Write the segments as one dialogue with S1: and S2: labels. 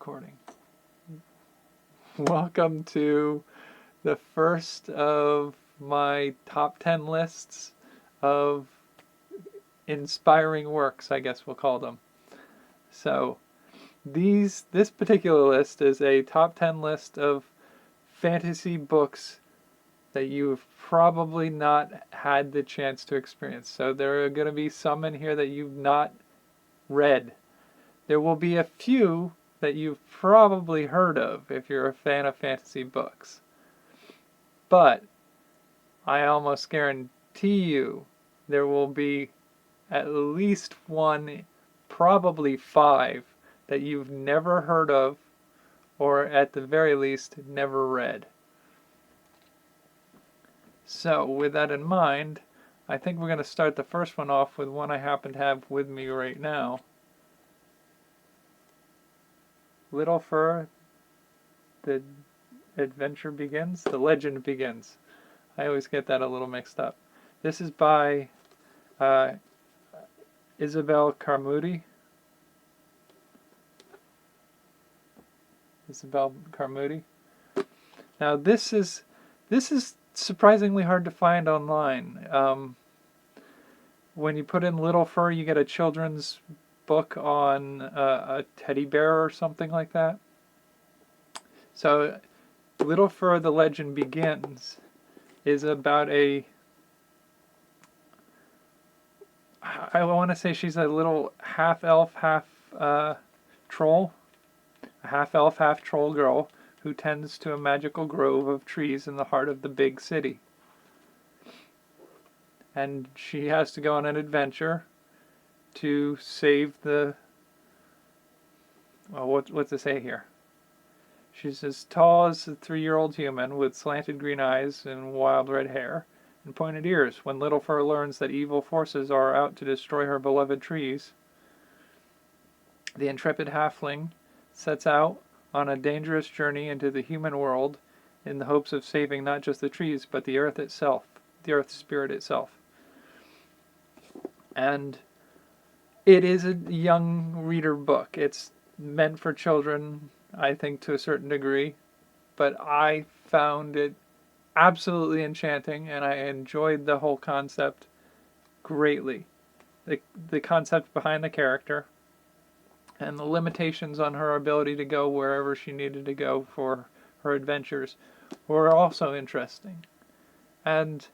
S1: recording. Welcome to the first of my top 10 lists of inspiring works, I guess we'll call them. So this particular list is a top 10 list of fantasy books that you've probably not had the chance to experience. So there are going to be some in here that you've not read. There will be a few that you've probably heard of if you're a fan of fantasy books. But I almost guarantee you there will be at least one, probably five, that you've never heard of, or at the very least, never read. So with that in mind, I think we're going to start the first one off with one I happen to have with me right now. Little Fur, the adventure begins, the legend begins. I always get that a little mixed up. This is by Isabel Carmody. Now this is surprisingly hard to find online. When you put in Little Fur, you get a children's book on a teddy bear or something like that. So Little Fur, the Legend Begins is about I want to say she's a little half elf, half troll. A half elf, half troll girl who tends to a magical grove of trees in the heart of the big city. And she has to go on an adventure to save the... Well, what's it say here? She's as tall as a 3-year-old human with slanted green eyes and wild red hair and pointed ears. When Little Fur learns that evil forces are out to destroy her beloved trees, the intrepid halfling sets out on a dangerous journey into the human world in the hopes of saving not just the trees, but the earth itself, the earth spirit itself. And it is a young reader book. It's meant for children, I think, to a certain degree, but I found it absolutely enchanting, and I enjoyed the whole concept greatly. The concept behind the character and the limitations on her ability to go wherever she needed to go for her adventures were also interesting. And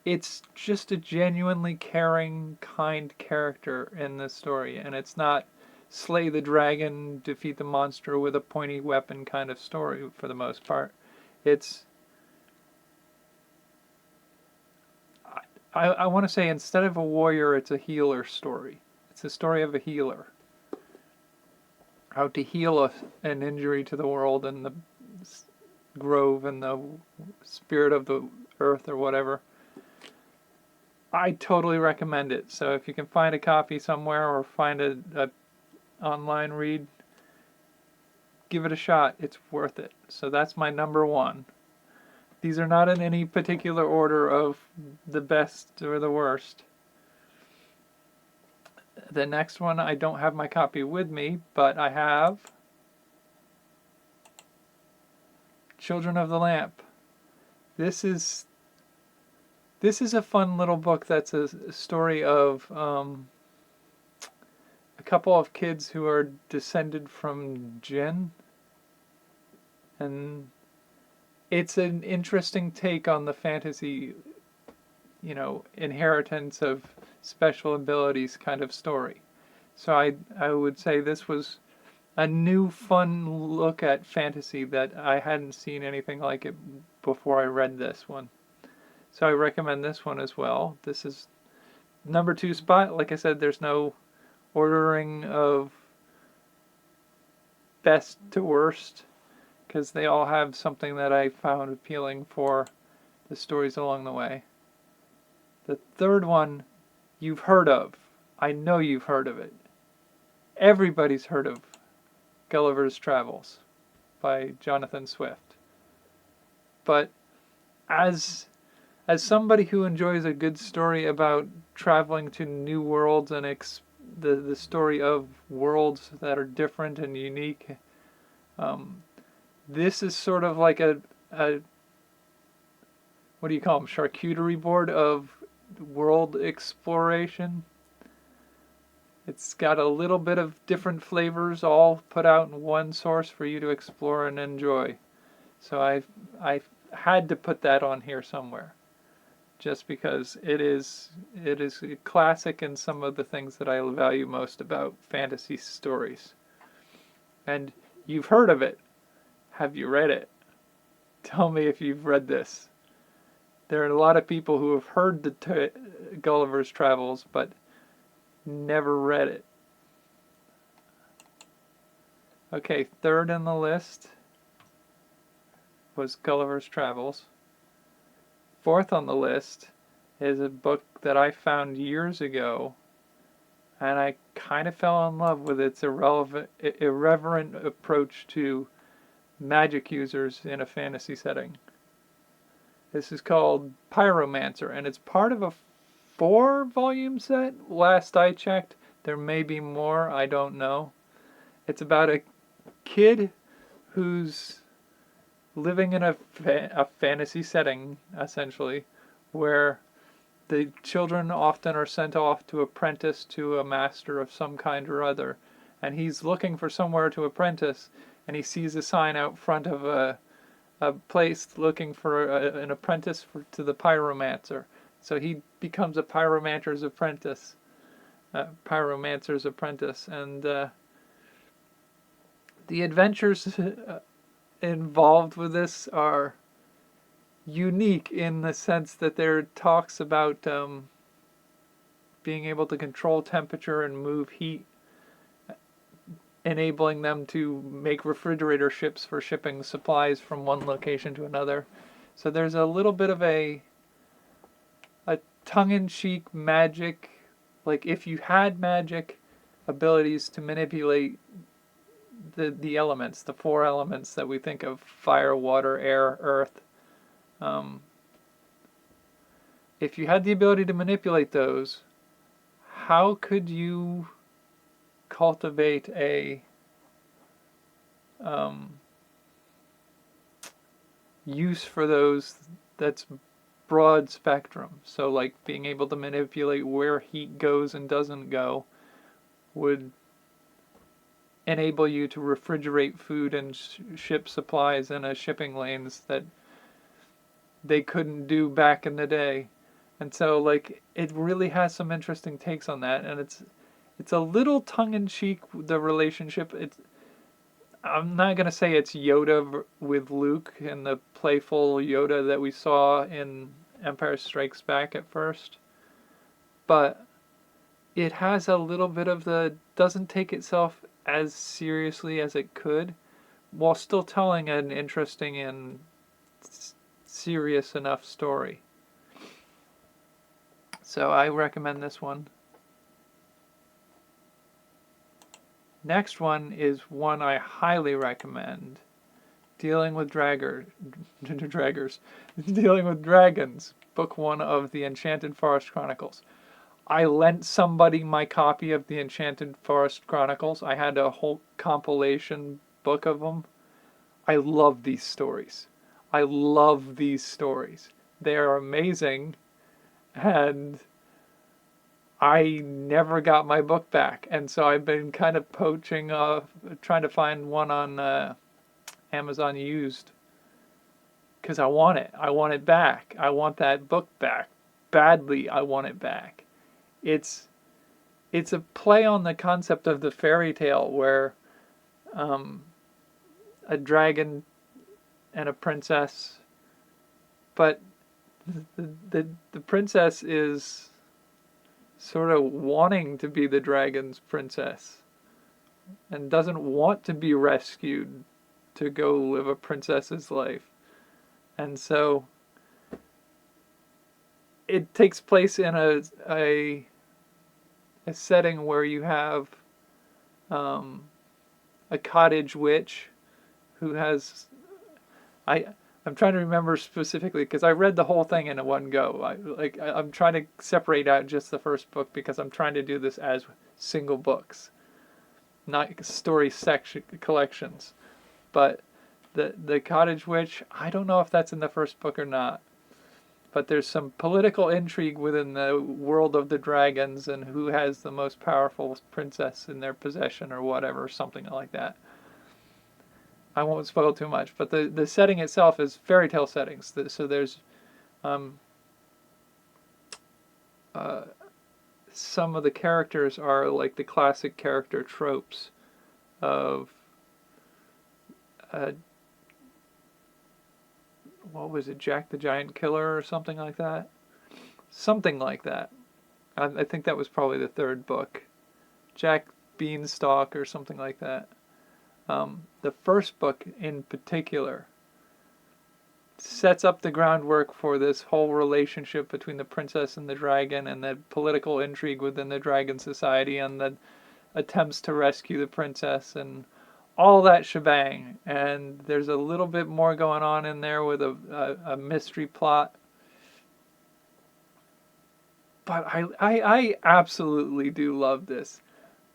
S1: it's just a genuinely caring, kind character in this story, and it's not slay the dragon, defeat the monster with a pointy weapon kind of story for the most part. It's... I want to say instead of a warrior, it's a healer story. It's a story of a healer. How to heal an injury to the world and the grove and the spirit of the earth or whatever. I totally recommend it. So if you can find a copy somewhere or find a online read, give it a shot. It's worth it. So that's my number one. These are not in any particular order of the best or the worst. The next one, I don't have my copy with me, but I have Children of the Lamp. This is a fun little book that's a story of a couple of kids who are descended from jinn. And it's an interesting take on the fantasy, inheritance of special abilities kind of story. So I would say this was a new fun look at fantasy that I hadn't seen anything like it before I read this one. So I recommend this one as well. This is number 2 spot. Like I said, there's no ordering of best to worst, because they all have something that I found appealing for the stories along the way. The third one you've heard of. I know you've heard of it. Everybody's heard of Gullivers Travels by Jonathan Swift. But as somebody who enjoys a good story about traveling to new worlds and the story of worlds that are different and unique Um, this is sort of like a what do you call them? Charcuterie board of world exploration. It's got a little bit of different flavors all put out in one source for you to explore and enjoy. So I've had to put that on here somewhere, just because it is a classic in some of the things that I value most about fantasy stories. And you've heard of it. Have you read it? Tell me if you've read this. There are a lot of people who have heard the Gulliver's Travels, but never read it. Okay, third in the list was Gulliver's Travels. Fourth on the list is a book that I found years ago, and I kind of fell in love with its irreverent approach to magic users in a fantasy setting. This is called Pyromancer, and it's part of a 4-volume set. Last I checked, there may be more, I don't know. It's about a kid who's living in a fantasy setting, essentially, where the children often are sent off to apprentice to a master of some kind or other. And he's looking for somewhere to apprentice, and he sees a sign out front of a place looking for an apprentice to the Pyromancer. So he becomes a Pyromancer's apprentice. And the adventures involved with this are unique in the sense that there are talks about being able to control temperature and move heat, enabling them to make refrigerator ships for shipping supplies from one location to another. So there's a little bit of a tongue-in-cheek magic, like if you had magic abilities to manipulate the elements, the 4 elements that we think of: fire, water, air, earth. If you had the ability to manipulate those, how could you cultivate a use for those that's broad spectrum? So like being able to manipulate where heat goes and doesn't go would enable you to refrigerate food and ship supplies in a shipping lanes that they couldn't do back in the day. And so like it really has some interesting takes on that, and it's a little tongue-in-cheek, the relationship. I'm not going to say it's Yoda with Luke and the playful Yoda that we saw in Empire Strikes Back at first, but it has a little bit of doesn't take itself as seriously as it could, while still telling an interesting and serious enough story. So I recommend this one. Next one is one I highly recommend. Dealing with Dragons. Dealing with Dragons. Book 1 of the Enchanted Forest Chronicles. I lent somebody my copy of the Enchanted Forest Chronicles. I had a whole compilation book of them. I love these stories. They are amazing, and I never got my book back, and so I've been kind of poaching, trying to find one on Amazon used, because I want it. I want it back. I want that book back. Badly, I want it back. It's a play on the concept of the fairy tale where a dragon and a princess, but the princess is sort of wanting to be the dragon's princess and doesn't want to be rescued to go live a princess's life. And so it takes place in a setting where you have a cottage witch who has I'm trying to remember specifically because I read the whole thing in one go. I'm trying to separate out just the first book because I'm trying to do this as single books, not story section collections. But the Cottage Witch, I don't know if that's in the first book or not. But there's some political intrigue within the world of the dragons and who has the most powerful princess in their possession or whatever, something like that. I won't spoil too much, but the setting itself is fairy tale settings. So there's some of the characters are like the classic character tropes of what was it, Jack the Giant Killer or something like that? Something like that. I think that was probably the third book. Jack Beanstalk or something like that. The first book in particular sets up the groundwork for this whole relationship between the princess and the dragon and the political intrigue within the dragon society and the attempts to rescue the princess and all that shebang. And there's a little bit more going on in there with a mystery plot. But I absolutely do love this.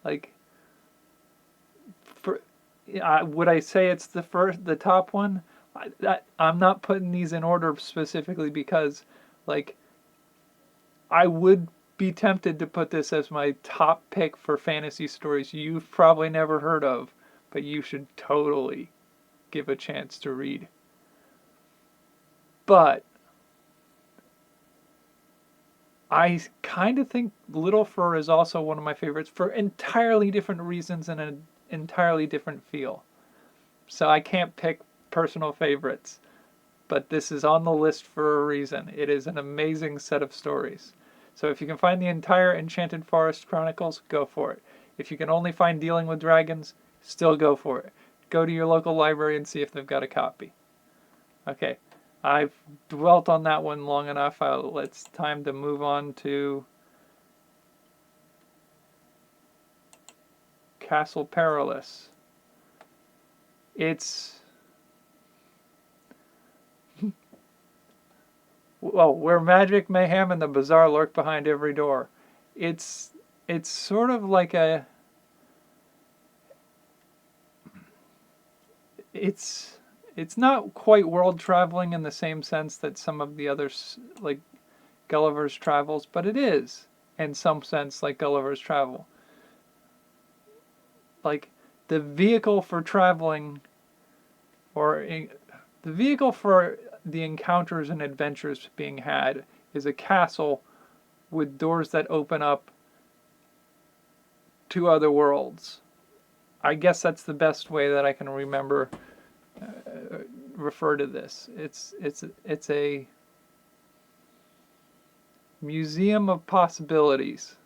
S1: Like, would I say it's the top one? I'm not putting these in order specifically because, like, I would be tempted to put this as my top pick for fantasy stories you've probably never heard of, but you should totally give a chance to read. But I kind of think Little Fur is also one of my favorites for entirely different reasons and an entirely different feel. So I can't pick personal favorites, but this is on the list for a reason. It is an amazing set of stories. So if you can find the entire Enchanted Forest Chronicles, go for it. If you can only find Dealing with Dragons, still go for it. Go to your local library and see if they've got a copy. Okay, I've dwelt on that one long enough. It's time to move on to Castle Perilous. It's where magic, mayhem, and the bizarre lurk behind every door. It's sort of like it's not quite world traveling in the same sense that some of the others, like Gulliver's Travels, but it is in some sense like Gulliver's Travel. Like the vehicle for traveling, the vehicle for the encounters and adventures being had is a castle with doors that open up to other worlds. I guess that's the best way that I can remember refer to this. It's a museum of possibilities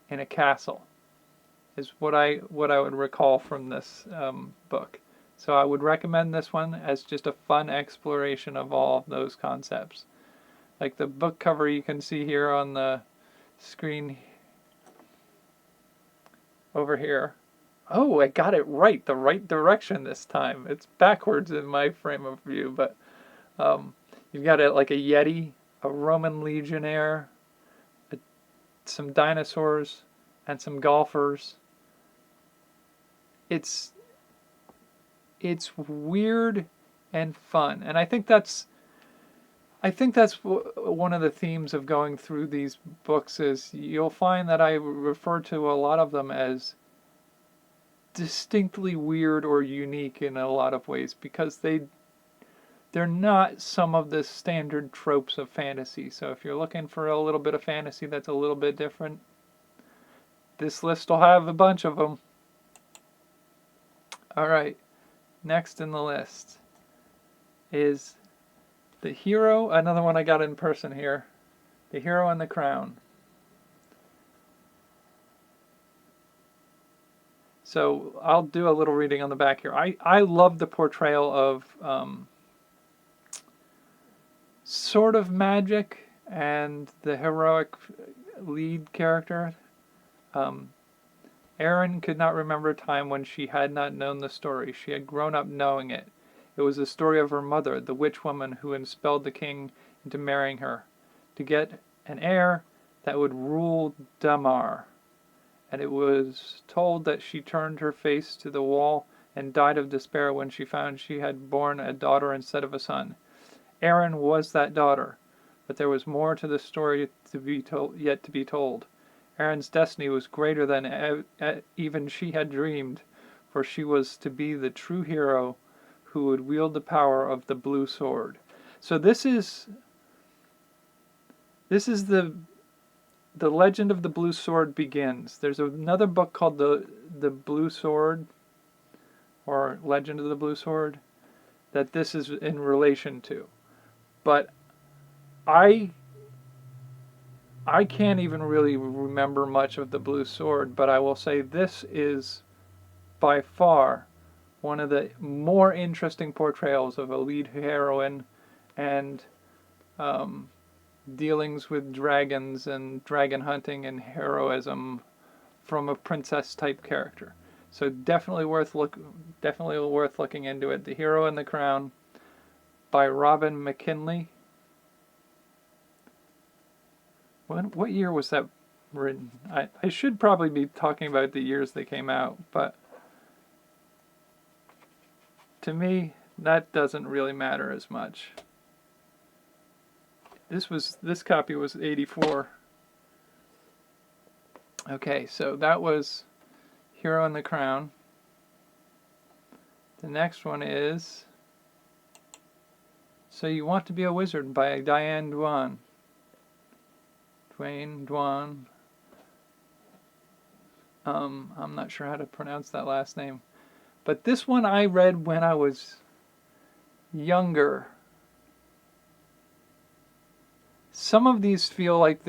S1: in a castle is what I would recall from this book. So I would recommend this one as just a fun exploration of all of those concepts. Like the book cover you can see here on the screen over here. Oh, I got it right, the right direction this time. It's backwards in my frame of view, but you've got like a Yeti, a Roman legionnaire, some dinosaurs, and some golfers. It's weird and fun, and I think that's one of the themes of going through these books is you'll find that I refer to a lot of them as distinctly weird or unique in a lot of ways because they're not some of the standard tropes of fantasy. So if you're looking for a little bit of fantasy that's a little bit different, this list will have a bunch of them. All right, next in the list is The Hero, another one I got in person here, The Hero and the Crown. So I'll do a little reading on the back here. I love the portrayal of sort of magic and the heroic lead character. Erin could not remember a time when she had not known the story. She had grown up knowing it. It was the story of her mother, the witch woman who expelled the king into marrying her to get an heir that would rule Damar. And it was told that she turned her face to the wall and died of despair when she found she had borne a daughter instead of a son. Erin was that daughter, but there was more to the story to be told, yet to be told. Erin's destiny was greater than even she had dreamed, for she was to be the true hero who would wield the power of the blue sword. So this is the legend of the blue sword begins. There's another book called the Blue Sword, or Legend of the Blue Sword, that this is in relation to. But I can't even really remember much of the Blue Sword, but I will say this is by far one of the more interesting portrayals of a lead heroine and dealings with dragons and dragon hunting and heroism from a princess type character. So definitely worth looking into it. The Hero and the Crown by Robin McKinley. What year was that written? I should probably be talking about the years they came out, but to me that doesn't really matter as much. This copy was 84. Okay, so that was Hero and the Crown. The next one is So You Want to Be a Wizard by Diane Dwan. Dwan. I'm not sure how to pronounce that last name. But this one I read when I was younger. Some of these feel like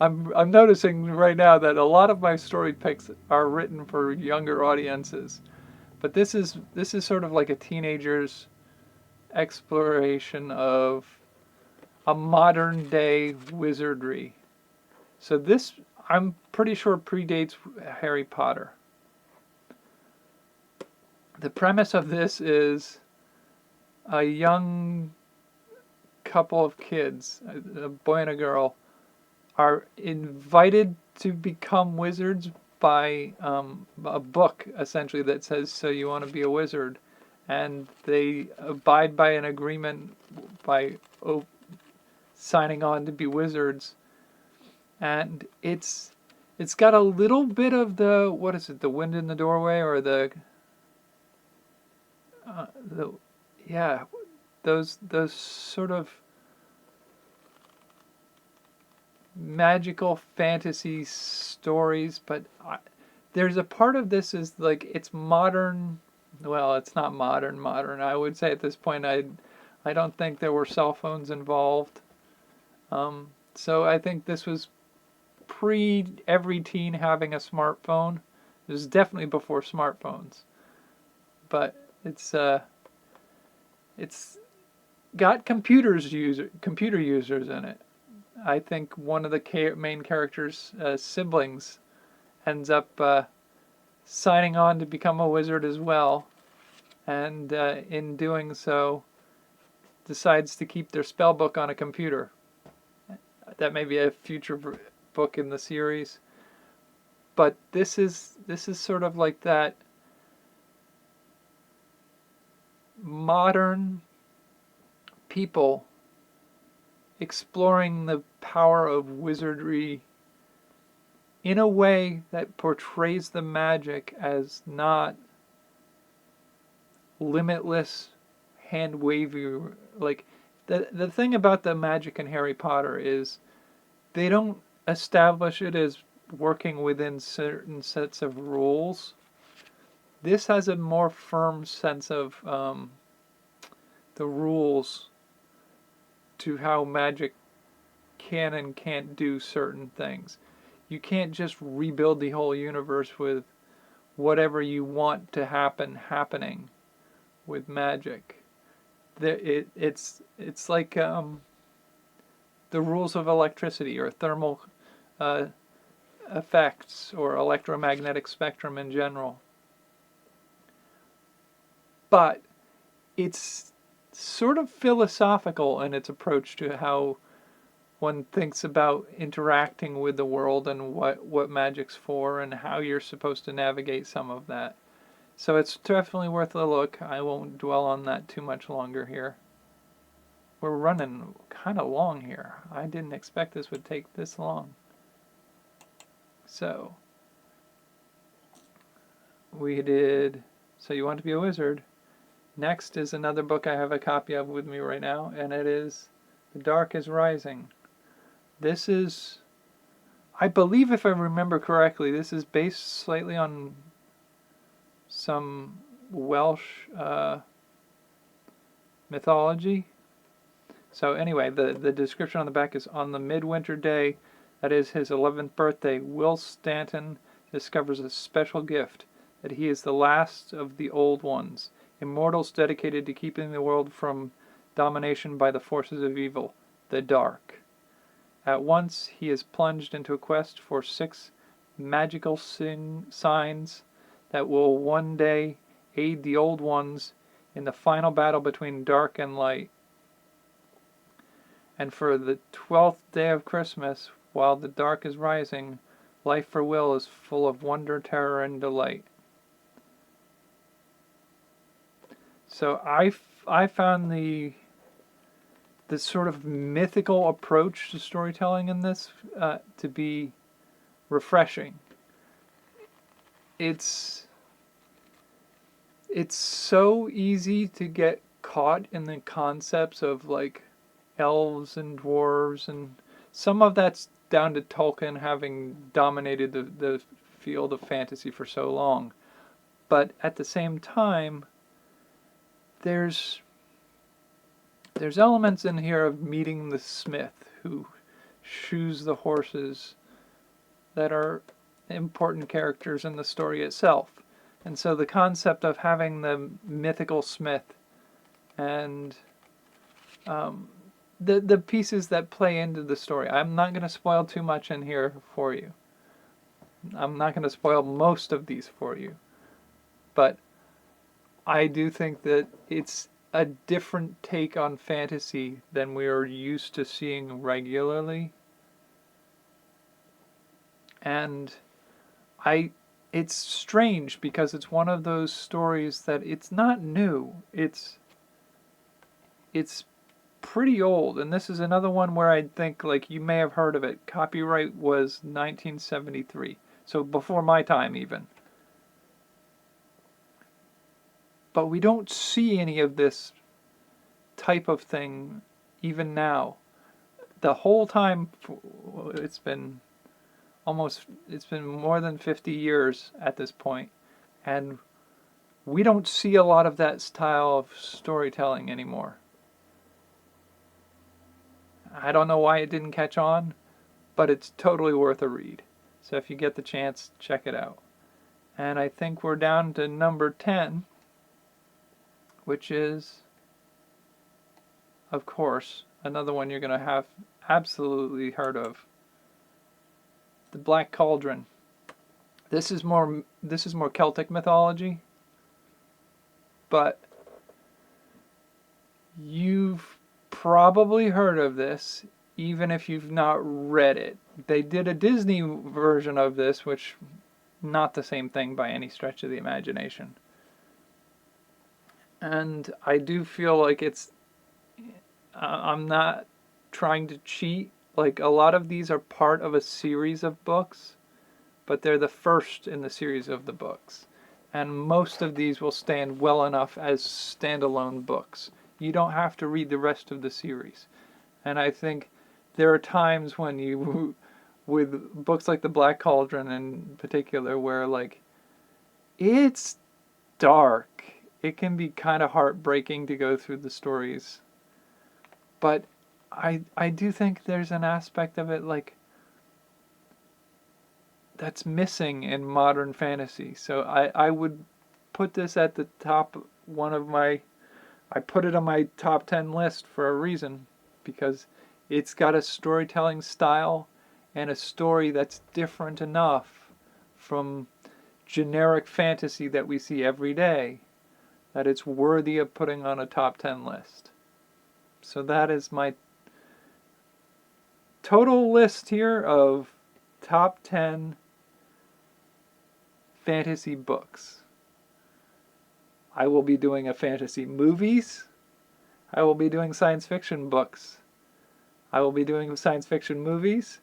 S1: I'm noticing right now that a lot of my story picks are written for younger audiences. But this is sort of like a teenager's exploration of a modern day wizardry. So this, I'm pretty sure, predates Harry Potter. The premise of this is a young couple of kids, a boy and a girl, are invited to become wizards by a book, essentially, that says, So You Want to Be a Wizard. And they abide by an agreement by signing on to be wizards. And it's got a little bit of the, what is it, the Wind in the Doorway, or those sort of magical fantasy stories, but there's a part of this is like it's modern. Well, it's not modern. I would say at this point, I don't think there were cell phones involved. So I think this was pre every teen having a smartphone. It was definitely before smartphones, but it's got computer users in it. I think one of the main characters' siblings ends up signing on to become a wizard as well, and in doing so, decides to keep their spell book on a computer. That may be a future book in the series, but this is sort of like that modern people exploring the power of wizardry in a way that portrays the magic as not limitless, hand wavy. Like the thing about the magic in Harry Potter is they don't establish it as working within certain sets of rules. This has a more firm sense of the rules to how magic can and can't do certain things. You can't just rebuild the whole universe with whatever you want to happening with magic. It's like the rules of electricity or thermal effects or electromagnetic spectrum in general. But it's sort of philosophical in its approach to how one thinks about interacting with the world and what magic's for and how you're supposed to navigate some of that. So it's definitely worth a look. I won't dwell on that too much longer here. We're running kind of long here. I didn't expect this would take this long. So we did So You Want to Be a Wizard. Next is another book I have a copy of with me right now, and it is The Dark is Rising. This is, I believe if I remember correctly, this is based slightly on some Welsh mythology. So anyway, the description on the back is, on the midwinter day, that is his 11th birthday, Will Stanton discovers a special gift, that he is the last of the old ones, immortals dedicated to keeping the world from domination by the forces of evil, the dark. At once he is plunged into a quest for 6 magical signs that will one day aid the old ones in the final battle between dark and light. And for the 12th day of Christmas, while the dark is rising, life for Will is full of wonder, terror, and delight. So I found the sort of mythical approach to storytelling in this to be refreshing. It's so easy to get caught in the concepts of like elves and dwarves, and some of that's down to Tolkien having dominated the field of fantasy for so long. But at the same time, there's elements in here of meeting the smith who shoes the horses that are important characters in the story itself. And so the concept of having the mythical smith and the pieces that play into the story. I'm not going to spoil too much in here for you. I'm not going to spoil most of these for you. But I do think that it's a different take on fantasy than we are used to seeing regularly. And it's strange because it's one of those stories that it's not new. It's pretty old, and this is another one where I think like you may have heard of it. Copyright was 1973, so before my time even. But we don't see any of this type of thing even now. The whole time, it's been more than 50 years at this point, and we don't see a lot of that style of storytelling anymore. I don't know why it didn't catch on, but it's totally worth a read. So if you get the chance, check it out. And I think we're down to number 10, which is, of course, another one you're going to have absolutely heard of. The Black Cauldron. This is more Celtic mythology, but you've probably heard of this even if you've not read it. They did a Disney version of this, which not the same thing by any stretch of the imagination. And I do feel like I'm not trying to cheat. Like, a lot of these are part of a series of books, but they're the first in the series of the books. And most of these will stand well enough as standalone books. You don't have to read the rest of the series. And I think there are times when you, with books like The Black Cauldron in particular, where like, it's dark. It can be kind of heartbreaking to go through the stories. But I do think there's an aspect of it like that's missing in modern fantasy. So I would put this at the top, I put it on my top 10 list for a reason, because it's got a storytelling style and a story that's different enough from generic fantasy that we see every day that it's worthy of putting on a top 10 list. So that is my total list here of top 10 fantasy books. I will be doing a fantasy movies. I will be doing science fiction books. I will be doing science fiction movies.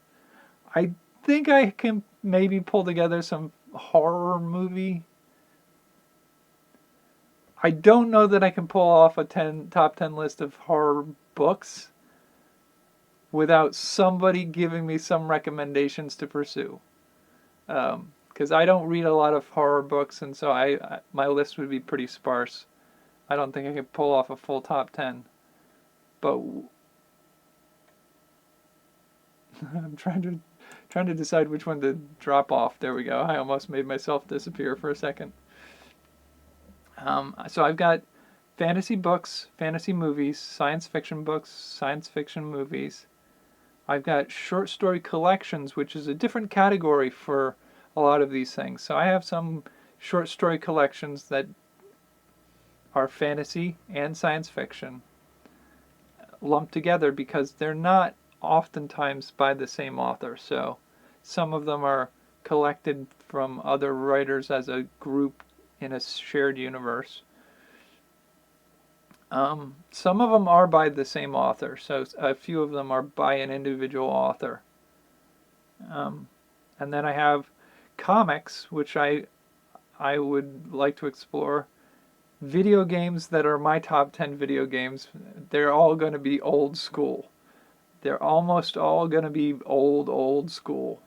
S1: I think I can maybe pull together some horror movie. I don't know that I can pull off a top 10 list of horror books without somebody giving me some recommendations to pursue. Because I don't read a lot of horror books, and so my list would be pretty sparse. I don't think I could pull off a full top 10. But I'm trying to decide which one to drop off. There we go. I almost made myself disappear for a second. So I've got fantasy books, fantasy movies, science fiction books, science fiction movies. I've got short story collections, which is a different category for a lot of these things. So I have some short story collections that are fantasy and science fiction lumped together because they're not oftentimes by the same author. So some of them are collected from other writers as a group in a shared universe. Some of them are by the same author, so a few of them are by an individual author. And then I have comics, which I would like to explore. Video games that are my top 10 video games, they're all going to be old school. They're almost all going to be old school.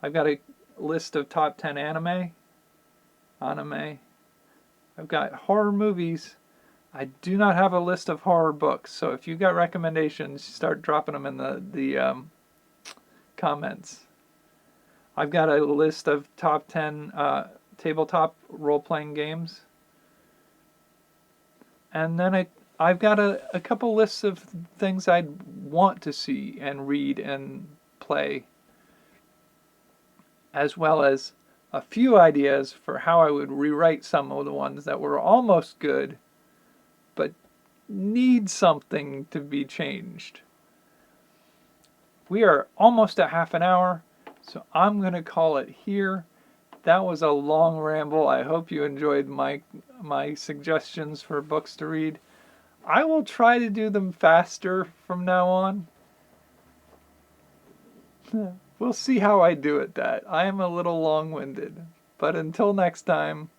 S1: I've got a list of top 10 anime. I've got horror movies. I do not have a list of horror books, so if you've got recommendations, start dropping them in the comments. I've got a list of top 10 tabletop role-playing games. And then I've got a couple lists of things I'd want to see and read and play, as well as a few ideas for how I would rewrite some of the ones that were almost good, but need something to be changed. We are almost at half an hour, so I'm going to call it here. That was a long ramble. I hope you enjoyed my suggestions for books to read. I will try to do them faster from now on. We'll see how I do at that. I am a little long-winded. But until next time,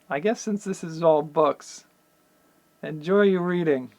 S1: I guess since this is all books, enjoy your reading.